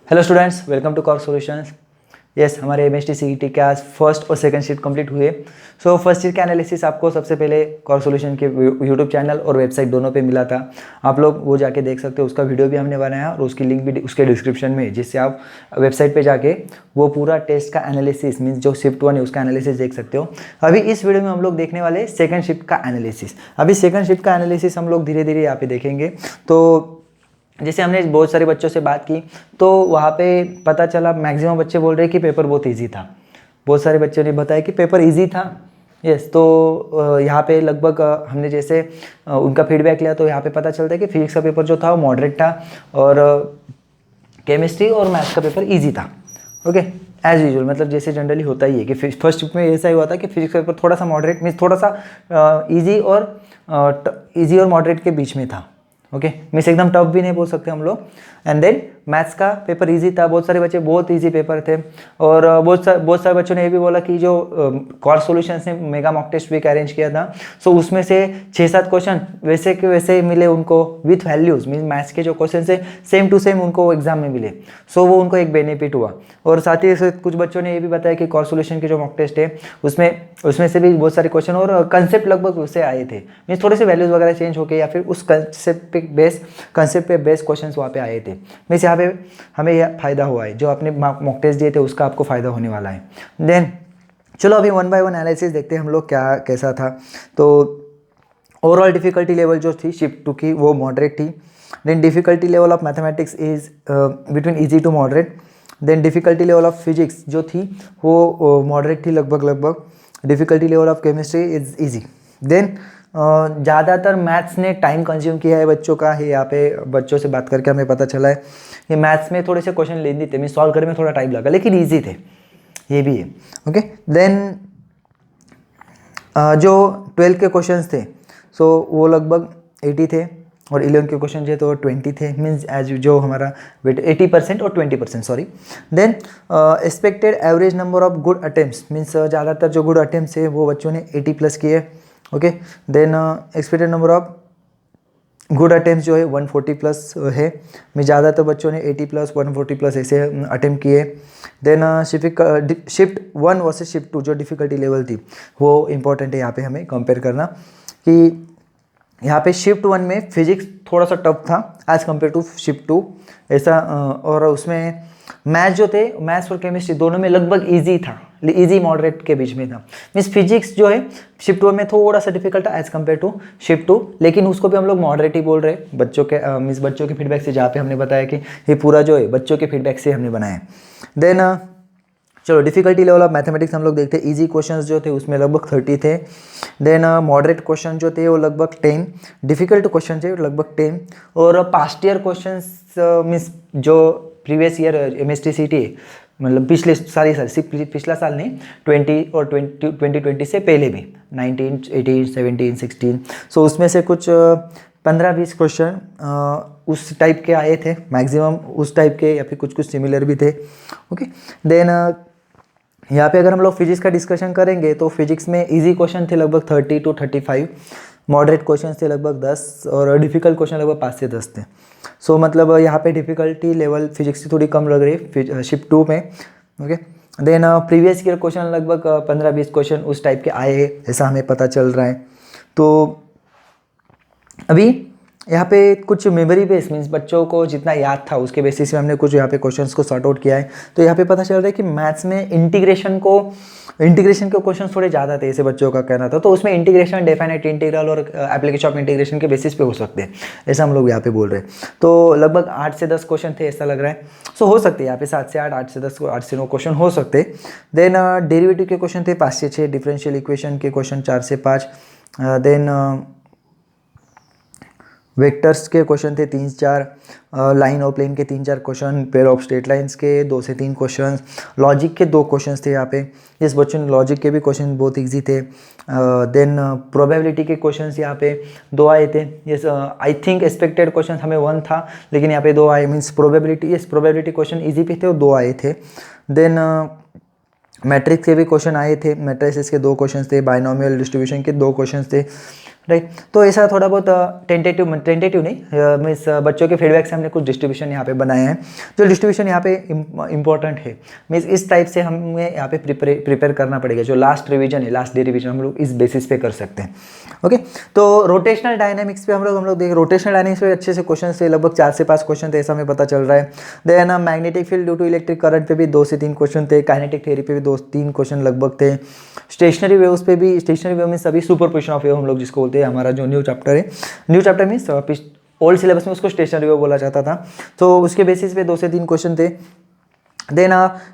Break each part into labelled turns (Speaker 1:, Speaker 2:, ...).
Speaker 1: Hello students, welcome to Core Solutions. Yes, हमारे MST CET के आज फर्स्ट और सेकंड शीट कंप्लीट हुए। सो फर्स्ट शीट का एनालिसिस आपको सबसे पहले कॉर सॉल्यूशन के यूट्यूब चैनल और वेबसाइट दोनों पे मिला था। आप लोग वो जाके देख सकते हो, उसका वीडियो भी हमने बनाया और उसकी लिंक भी उसके डिस्क्रिप्शन में है, जिससे आप वेबसाइट पे जाके वो पूरा टेस्ट का एनालिसिस मीन्स जो शिफ्ट 1 है उसका एनालिसिस देख सकते हो। अभी इस वीडियो में हम लोग देखने वाले सेकंड शिफ्ट का एनालिसिस। अभी सेकंड शिफ्ट का एनालिसिस हम लोग धीरे धीरे यहाँ पे देखेंगे। तो जैसे हमने बहुत सारे बच्चों से बात की तो वहाँ पे पता चला मैक्सिमम बच्चे बोल रहे हैं कि पेपर बहुत इजी था। बहुत सारे बच्चों ने बताया कि पेपर इजी था। यस, तो यहाँ पे लगभग हमने जैसे उनका फीडबैक लिया तो यहाँ पे पता चलता है कि फिजिक्स का पेपर जो था वो मॉडरेट था और केमिस्ट्री और मैथ्स का पेपर ईजी था। ओके, एज यूजुअल, मतलब जैसे जनरली होता ही है कि फर्स्ट शिफ्ट में ऐसा ही हुआ था कि फिजिक्स का पेपर थोड़ा सा मॉडरेट मीन्स थोड़ा सा ईजी और मॉडरेट के बीच में था। ओके, मीन्स एकदम टफ भी नहीं बोल सकते हम लोग। एंड देन मैथ्स का पेपर इजी था, बहुत सारे बच्चे बहुत इजी पेपर थे। और बहुत सारे बच्चों ने ये भी बोला कि जो कॉर सॉल्यूशंस ने mega mock test week arrange किया था, सो उसमें से 6-7 क्वेश्चन वैसे के वैसे मिले उनको विथ वैल्यूज, मीन्स मैथ्स के जो क्वेश्चन है सेम टू सेम उनको एग्जाम में मिले। सो वो उनको एक बेनिफिट हुआ। और साथ ही कुछ बच्चों ने ये भी बताया कि कॉर सॉल्यूशन के जो मॉक टेस्ट है उसमें से भी बहुत सारे क्वेश्चन और कंसेप्ट लगभग उससे आए थे, मीन्स थोड़े से वैल्यूज वगैरह चेंज हो गए या फिर उस कंसेप्ट पे बेस क्वेश्चंस वहाँ पे आए थे। मीन्स यहाँ पे हमें यह फायदा हुआ है, जो आपने मॉक टेस्ट दिए थे उसका आपको फायदा होने वाला है। देन चलो अभी 1 बाय 1 एनालिसिस देखते हैं हम लोग क्या कैसा था। तो ओवरऑल डिफिकल्टी लेवल जो थी शिफ्ट 2 की वो मॉडरेट थी। Then difficulty level of mathematics is between easy to moderate. Then difficulty level of physics जो थी वो मॉडरेट थी लगभग। Difficulty level of chemistry is easy. Then ज़्यादातर मैथ्स ने टाइम कंज्यूम किया है बच्चों का। यहाँ पे बच्चों से बात करके हमें पता चला है कि मैथ्स में थोड़े से क्वेश्चन लेंदी थे, मीन सॉल्व करने में थोड़ा टाइम लगा, लेकिन ईजी थे, ये भी है। ओके, देन जो 12 के क्वेश्चंस थे सो वो लगभग 80 थे और 11 के क्वेश्चन जो तो 20 थे, मीन्स एज जो हमारा वेट 80% और 20% sorry. Then expected average number of good attempts, means ज़्यादातर जो गुड अटेम्प्ट्स है वो बच्चों ने 80+ किए। Okay, then expected number of good attempt जो है 140+ है, मैं ज़्यादातर बच्चों ने 80+, 140+ ऐसे अटेम्प्ट किए। देन शिफ्ट 1 वर्सेस शिफ्ट 2 जो डिफ़िकल्टी लेवल थी वो इंपॉर्टेंट है यहाँ पे हमें कंपेयर करना, कि यहाँ पे शिफ्ट 1 में फिजिक्स थोड़ा सा टफ था एज़ कम्पेयर टू शिफ्ट 2 ऐसा। और उसमें मैथ्स जो थे, मैथ्स और केमिस्ट्री दोनों में लगभग इजी था, इजी मॉडरेट के बीच में था। मीन्स फिजिक्स जो है शिफ्ट 1 में थोड़ा सा डिफिकल्ट था एज कम्पेयर टू शिफ्ट 2, लेकिन उसको भी हम लोग मॉडरेट ही बोल रहे हैं बच्चों के मीन्स बच्चों के फीडबैक से, जहाँ पे हमने बताया कि ये पूरा जो है बच्चों के फीडबैक से हमने बनाया। देन चलो डिफिकल्टी लेवल ऑफ मैथमेटिक्स हम लोग देखते हैं। इजी क्वेश्चंस जो थे उसमें लगभग 30 थे। देन मॉडरेट क्वेश्चन जो थे वो लगभग 10, डिफिकल्ट क्वेश्चन थे लगभग 10, और पास्ट ईयर क्वेश्चंस मीन्स जो प्रीवियस ईयर एमएसटी सीटी मतलब पिछले सिर्फ पिछला साल नहीं, 20 और 2020 से पहले भी 19, 18, 17, 16, सो उसमें से कुछ 15-20 क्वेश्चन उस टाइप के आए थे, मैक्सिमम उस टाइप के या फिर कुछ सिमिलर भी थे। ओके, देन यहाँ पे अगर हम लोग फिजिक्स का डिस्कशन करेंगे तो फिजिक्स में इजी क्वेश्चन थे लगभग 30 to 35, मॉडरेट क्वेश्चन थे लगभग 10 और डिफिकल्ट क्वेश्चन लगभग 5 से 10 थे। सो मतलब यहाँ पे डिफिकल्टी लेवल फिजिक्स की थोड़ी कम लग रही है शिफ्ट 2 में। Okay, then previous year question लगभग 15-20 क्वेश्चन उस टाइप के आए हैं ऐसा हमें पता चल रहा है। तो अभी यहाँ पे कुछ मेमोरी बेस मीन्स बच्चों को जितना याद था उसके बेसिस पे हमने कुछ यहाँ पे क्वेश्चंस को सॉर्ट आउट किया है। तो यहाँ पे पता चल रहा है कि मैथ्स में इंटीग्रेशन के क्वेश्चन थोड़े ज़्यादा थे ऐसे बच्चों का कहना था। तो उसमें इंटीग्रेशन, डेफिनेट इंटीग्रल और एप्लीकेशन ऑफ इंटीग्रेशन के बेसिस पे हो सकते हैं, ऐसा हम लोग यहाँ पे बोल रहे हैं। तो लगभग 8 से 10 क्वेश्चन थे ऐसा लग रहा है। सो हो सकते हैं यहाँ पे 7 से 8, 8 से 10, 8 से 9 क्वेश्चन हो सकते। देन डेरिवेटिव के क्वेश्चन थे 5 से 6, डिफरेंशियल इक्वेशन के क्वेश्चन 4 से 5, देन वेक्टर्स के क्वेश्चन थे 3-4, लाइन और प्लेन के 3-4 question, pair of straight lines के 2 से 3 क्वेश्चन, लॉजिक के 2 क्वेश्चन थे यहाँ पे। इस बच्चों ने लॉजिक के भी क्वेश्चन बहुत इजी थे। देन प्रोबेबिलिटी के क्वेश्चंस यहाँ पे 2 आए थे। Yes, I think expected question हमें 1 था लेकिन यहाँ पे 2 आए, मीन्स प्रोबेबिलिटी क्वेश्चन ईजी भी थे और 2 आए थे। देन मैट्रिक्स के भी क्वेश्चन आए थे, मैट्रिसेस के 2 क्वेश्चन थे, बाइनोमियल डिस्ट्रीब्यूशन के 2 क्वेश्चन थे। राइट। तो ऐसा थोड़ा बहुत टेंटेटिव नहीं, मीन्स बच्चों के फीडबैक से हमने कुछ डिस्ट्रीब्यूशन यहाँ पे बनाए हैं, जो डिस्ट्रीब्यूशन यहाँ पे इंपॉर्टेंट है। मीन्स इस टाइप से हमें यहाँ पे प्रिपेयर करना पड़ेगा। जो लास्ट रिवीजन है, लास्ट डे रिवीजन हम लोग इस बेसिस पे कर सकते हैं। ओके, तो रोटेशनल डायनामिक्स पे हम लोग देखें, रोटेशनल डायनामिक्स पे अच्छे से क्वेश्चन थे, लगभग 4 से 5 क्वेश्चन थे, ऐसा हमें पता चल रहा है। Then magnetic field due to electric current पे भी 2 से 3 क्वेश्चन थे, काइनेटिक थ्योरी पे भी 2-3 क्वेश्चन लगभग थे, स्टेशनरी वेव्स पे भी, स्टेशनरी वेव में सभी सुपरपोजिशन ऑफ वेव हम लोग जिसको बोलते हैं, हमारा जो न्यू चैप्टर है, new chapter means old syllabus में उसको स्टेशनरी वेव बोला जाता था, तो उसके बेसिस पे 2 से 3 क्वेश्चन थे। देन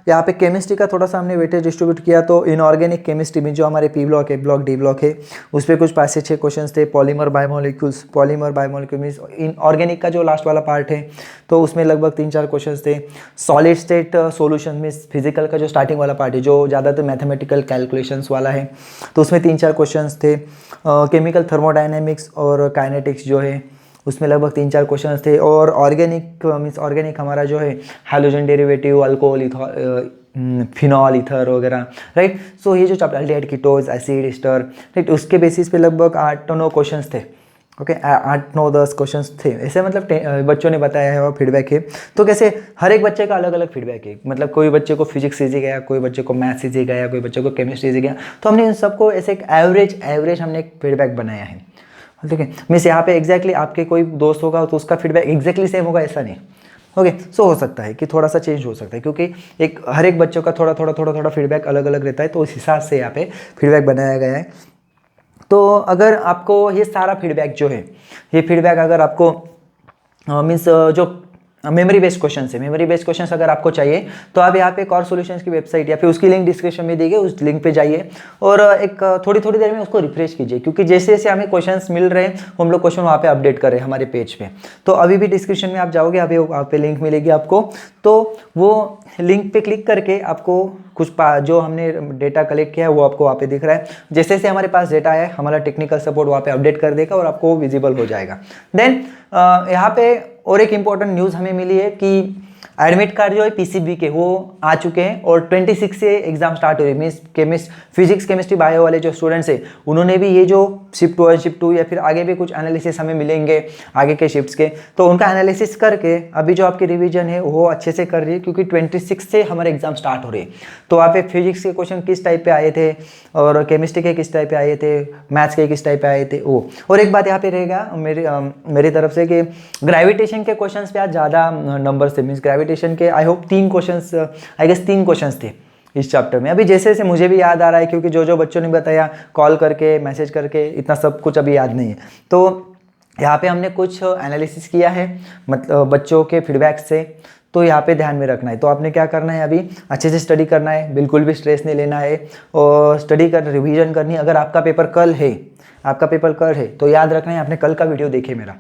Speaker 1: यहाँ पे केमिस्ट्री का थोड़ा सा हमने वेटेज डिस्ट्रीब्यूट किया, तो इनऑर्गेनिक केमिस्ट्री में जो हमारे पी ब्लॉक है, ब्लॉक डी ब्लॉक है, उस पर कुछ 5 से 6 क्वेश्चंस थे। पॉलीमर बायोमोलिक्यूल मीन्स इनऑर्गेनिक का जो लास्ट वाला पार्ट है, तो उसमें लगभग 3-4 क्वेश्चंस थे। Solid state solution means physical का जो स्टार्टिंग वाला पार्ट है, जो ज़्यादातर मैथमेटिकल कैलकुलेशंस वाला है, तो उसमें 3-4 क्वेश्चंस थे। केमिकल थर्मोडायनेमिक्स और काइनेटिक्स जो है उसमें लगभग 3-4 क्वेश्चंस थे। और ऑर्गेनिक मीन्स ऑर्गेनिक हमारा जो है hydrogen derivative, alcohol, phenol, ether वगैरह, राइट। सो ये जो chapter aldehyde, ketose, acid, ester, right, उसके बेसिस पे लगभग 8-9 क्वेश्चंस थे। ओके, 8-9-10 क्वेश्चंस थे ऐसे, मतलब बच्चों ने बताया है और फीडबैक है। तो कैसे हर एक बच्चे का अलग अलग फीडबैक है, मतलब कोई बच्चे को फिजिक्स ईजी गया, कोई बच्चे को मैथ्स ईजी गया, कोई बच्चे को केमिस्ट्री ईजी गया, तो हमने इन सबको ऐसे एक एवरेज हमने एक फीडबैक बनाया है। ठीक है, मीन्स यहाँ पे एग्जैक्टली आपके कोई दोस्त होगा तो उसका फीडबैक एग्जैक्टली सेम होगा ऐसा नहीं। ओके, सो हो सकता है कि थोड़ा सा चेंज हो सकता है, क्योंकि हर एक बच्चों का थोड़ा फीडबैक अलग अलग रहता है, तो उस हिसाब से यहाँ पे फीडबैक बनाया गया है। तो अगर आपको ये सारा फीडबैक जो है, ये फीडबैक अगर आपको मीन्स जो मेमोरी बेस्ड क्वेश्चन है, मेमोरी बेस्ड क्वेश्चन अगर आपको चाहिए तो आप यहाँ पे कॉर सॉल्यूशंस की वेबसाइट या फिर उसकी लिंक डिस्क्रिप्शन में दी गई, उस लिंक पे जाइए और एक थोड़ी देर में उसको रिफ्रेश कीजिए, क्योंकि जैसे जैसे हमें क्वेश्चंस मिल रहे हैं हम लोग क्वेश्चन वहाँ पे अपडेट कर रहे हैं हमारे पेज पे। तो अभी भी डिस्क्रिप्शन में आप जाओगे, अभी वहाँ पे लिंक मिलेगी आपको, तो वो लिंक पे क्लिक करके आपको कुछ जो हमने डेटा कलेक्ट किया है वो आपको वहाँ पे दिख रहा है। जैसे जैसे हमारे पास डेटा आया है, हमारा टेक्निकल सपोर्ट वहाँ पे अपडेट कर देगा और आपको विजिबल हो जाएगा। देन यहाँ पे और एक इम्पॉर्टेंट न्यूज़ हमें मिली है कि एडमिट कार्ड जो है पीसीबी के वो आ चुके हैं और 26 से एग्जाम स्टार्ट हो रही है। मीन्स फिजिक्स, केमिस्ट्री, बायो वाले जो स्टूडेंट्स हैं उन्होंने भी ये जो शिफ्ट 1, शिफ्ट 2 या फिर आगे भी कुछ एनालिसिस हमें मिलेंगे आगे के शिफ्ट्स के, तो उनका एनालिसिस करके अभी जो आपकी रिवीजन है वो अच्छे से कर रही है, क्योंकि 26 से हमारे एग्जाम स्टार्ट हो रही है। तो वहाँ पे फिजिक्स के क्वेश्चन किस टाइप पे आए थे और केमिस्ट्री के किस टाइप पे आए थे, मैथ्स के किस टाइप पे आए थे वो। और एक बात यहाँ पे रहेगा मेरी तरफ से कि ग्रेविटेशन के क्वेश्चन पे आज ज़्यादा नंबर से, मीन्स ग्रेविटेशन के I hope 3 questions, I guess 3 questions थे इस चैप्टर में। अभी जैसे जैसे मुझे भी याद आ रहा है, क्योंकि जो बच्चों ने बताया कॉल करके, मैसेज करके, इतना सब कुछ अभी याद नहीं है। तो यहाँ पे हमने कुछ एनालिसिस किया है मतलब बच्चों के फीडबैक से, तो यहाँ पे ध्यान में रखना है। तो आपने क्या करना है, अभी अच्छे से स्टडी करना है, बिल्कुल भी स्ट्रेस नहीं लेना है और स्टडी कर रिवीजन करनी है। अगर आपका पेपर कल है तो याद रखना है आपने कल का वीडियो देखे मेरा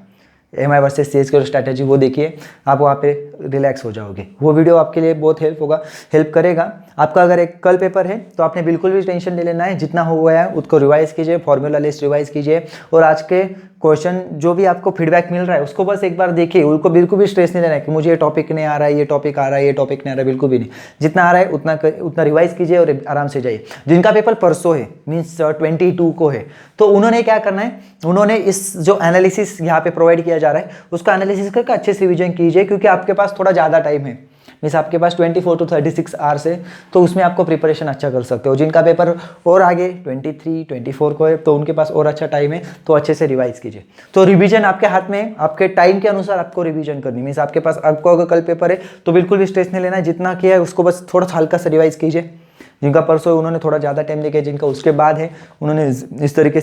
Speaker 1: MI वर्सेस CSK स्ट्रैटेजी, वो देखिए, आप वहाँ पे रिलैक्स हो जाओगे। वो वीडियो आपके लिए बहुत हेल्प करेगा आपका। अगर एक कल पेपर है तो आपने बिल्कुल भी टेंशन नहीं लेना है, जितना हुआ है उसको रिवाइज कीजिए, फॉर्मूला लिस्ट रिवाइज कीजिए और आज के क्वेश्चन जो भी आपको फीडबैक मिल रहा है उसको बस एक बार देखिए। उनको बिल्कुल भी स्ट्रेस नहीं लेना है कि मुझे ये टॉपिक नहीं आ रहा है, ये टॉपिक आ रहा है, ये टॉपिक नहीं आ रहा है, बिल्कुल भी नहीं। जितना आ रहा है उतना रिवाइज कीजिए और आराम से जाइए। जिनका पेपर परसों है मीन्स 22 को है, तो उन्होंने क्या करना है, उन्होंने इस जो एनालिसिस यहाँ पे प्रोवाइड किया जा रहा है उसका एनालिसिस करके अच्छे से रिवीजन कीजिए, क्योंकि आपके पास थोड़ा ज़्यादा टाइम है। मीन्स आपके पास 24 to 36 आवर्स है, तो उसमें आपको प्रिपरेशन अच्छा कर सकते हो। जिनका पेपर और आगे 23, 24 को है तो उनके पास और अच्छा टाइम है, तो अच्छे से रिवाइज कीजिए। तो रिवीजन आपके हाथ में, आपके टाइम के अनुसार आपको रिवीजन करनी। मीन्स आपके पास आपको अगर कल पेपर है तो बिल्कुल भी स्ट्रेस नहीं लेना है, जितना किया है उसको बस थोड़ा हल्का सा रिवाइज कीजिए। जिनका परसों है उन्होंने थोड़ा ज़्यादा टाइम लेके, जिनका उसके बाद है उन्होंने इस तरीके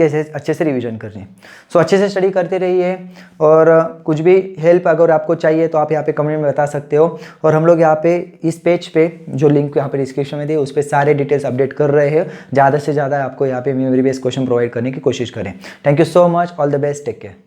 Speaker 1: से अच्छे से रिवीजन करनी है। सो अच्छे से स्टडी करते रहिए और कुछ भी हेल्प अगर आपको चाहिए तो आप यहाँ पे कमेंट में बता सकते हो। और हम लोग यहाँ पे इस पेज पे जो लिंक यहाँ पे डिस्क्रिप्शन में दिए उस पर सारे डिटेल्स अपडेट कर रहे हैं। ज़्यादा से ज़्यादा आपको यहाँ पे मेमोरी बेस्ड क्वेश्चन प्रोवाइड करने की कोशिश करें। Thank you so much, all the best, take care.